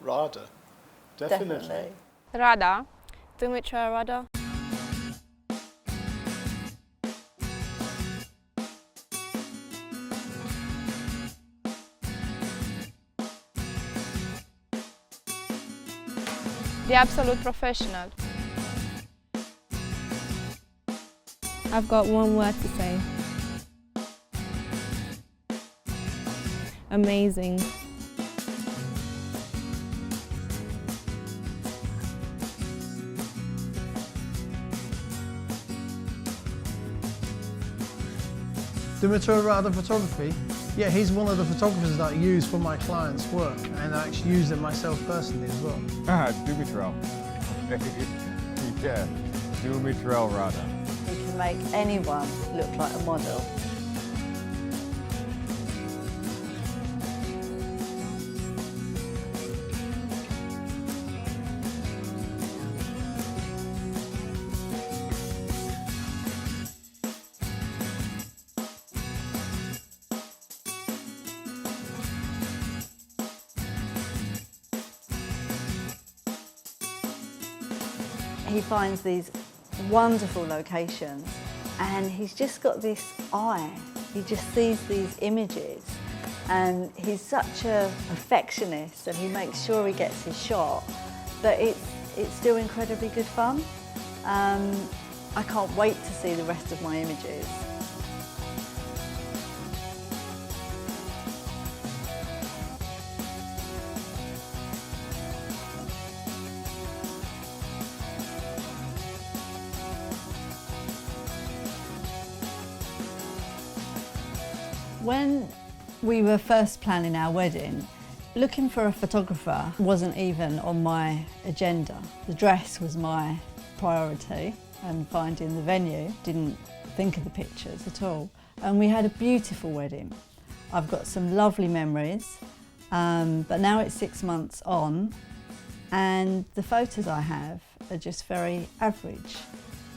Rada. Definitely. Rada. Dumitrel Rada. The absolute professional. I've got one word to say. Amazing. Dumitrel Rada photography? Yeah, he's one of the photographers that I use for my clients' work, and I actually use it myself personally as well. Dumitrel. Yeah, Dumitrel Rada. He can make anyone look like a model. He finds these wonderful locations and he's just got this eye. He just sees these images and he's such a perfectionist and he makes sure he gets his shot, but it's still incredibly good fun. I can't wait to see the rest of my images. When we were first planning our wedding, looking for a photographer wasn't even on my agenda. The dress was my priority and finding the venue, didn't think of the pictures at all. And we had a beautiful wedding. I've got some lovely memories, but now it's 6 months on and the photos I have are just very average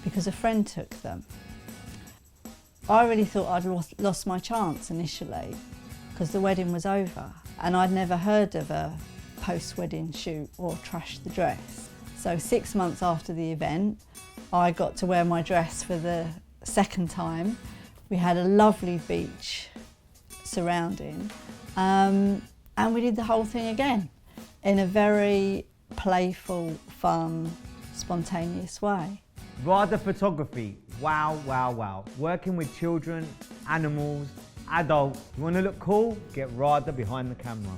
because a friend took them. I really thought I'd lost my chance initially because the wedding was over and I'd never heard of a post-wedding shoot or trash the dress. So 6 months after the event, I got to wear my dress for the second time. We had a lovely beach surrounding and we did the whole thing again in a very playful, fun, spontaneous way. Rada photography, wow, wow, wow. Working with children, animals, adults. You want to look cool? Get Rada behind the camera.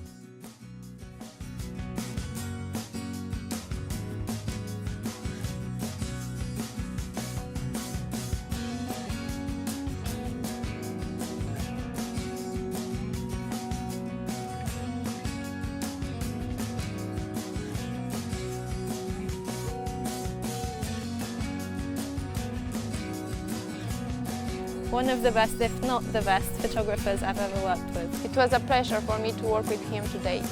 One of the best, if not the best, photographers I've ever worked with. It was a pleasure for me to work with him today.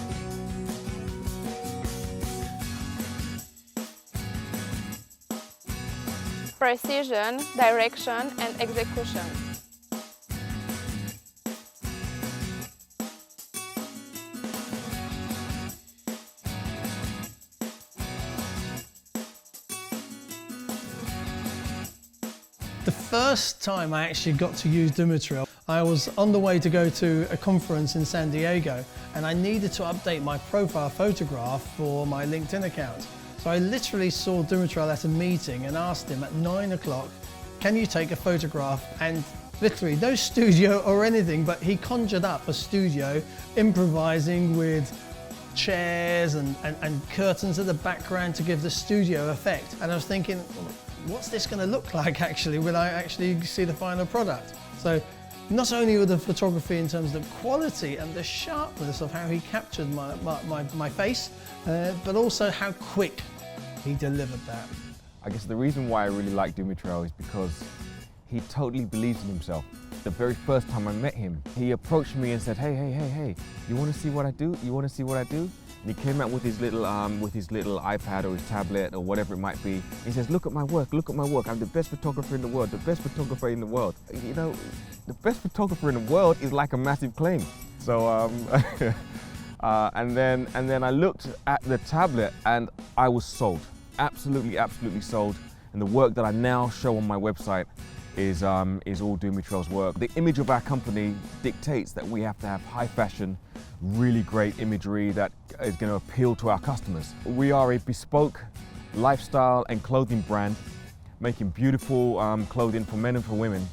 Precision, direction and execution. The first time I actually got to use Dumitrel, I was on the way to go to a conference in San Diego and I needed to update my profile photograph for my LinkedIn account. So I literally saw Dumitrel at a meeting and asked him at 9 o'clock, can you take a photograph? And literally no studio or anything, but he conjured up a studio improvising with chairs and curtains at the background to give the studio effect. And I was thinking, what's this going to look like actually when I actually see the final product? So not only with the photography in terms of the quality and the sharpness of how he captured my face, but also how quick he delivered that. I guess the reason why I really like Dumitrel is because he totally believes in himself. The very first time I met him, he approached me and said, hey, you want to see what I do? You want to see what I do? And he came out with his little iPad or his tablet or whatever it might be. He says, look at my work, look at my work. I'm the best photographer in the world, the best photographer in the world. You know, the best photographer in the world is like a massive claim. So And then I looked at the tablet and I was sold. Absolutely, absolutely sold. And the work that I now show on my website is all Dumitrel's work. The image of our company dictates that we have to have high fashion, really great imagery that is going to appeal to our customers. We are a bespoke lifestyle and clothing brand, making beautiful clothing for men and for women.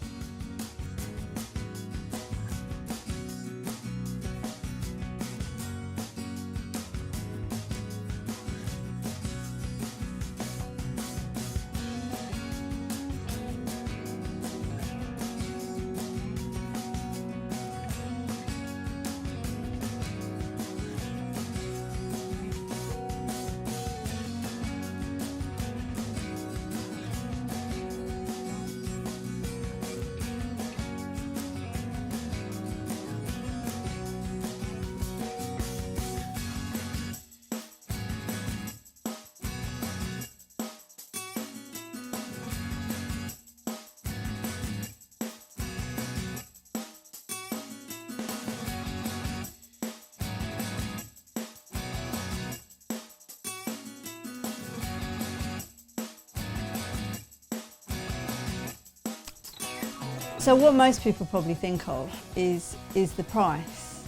So what most people probably think of is the price,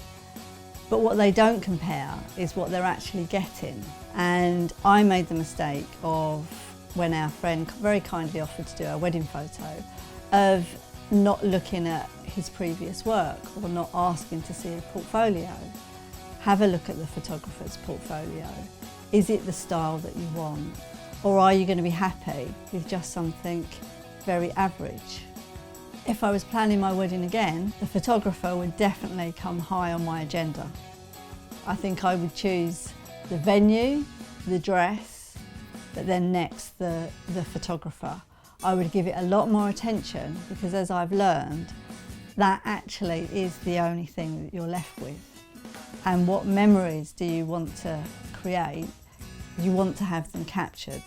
but what they don't compare is what they're actually getting. And I made the mistake of, when our friend very kindly offered to do our wedding photo, of not looking at his previous work or not asking to see a portfolio. Have a look at the photographer's portfolio. Is it the style that you want? Or are you going to be happy with just something very average? If I was planning my wedding again, the photographer would definitely come high on my agenda. I think I would choose the venue, the dress, but then next the photographer. I would give it a lot more attention because, as I've learned, that actually is the only thing that you're left with. And what memories do you want to create? You want to have them captured.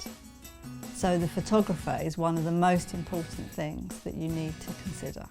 So the photographer is one of the most important things that you need to consider.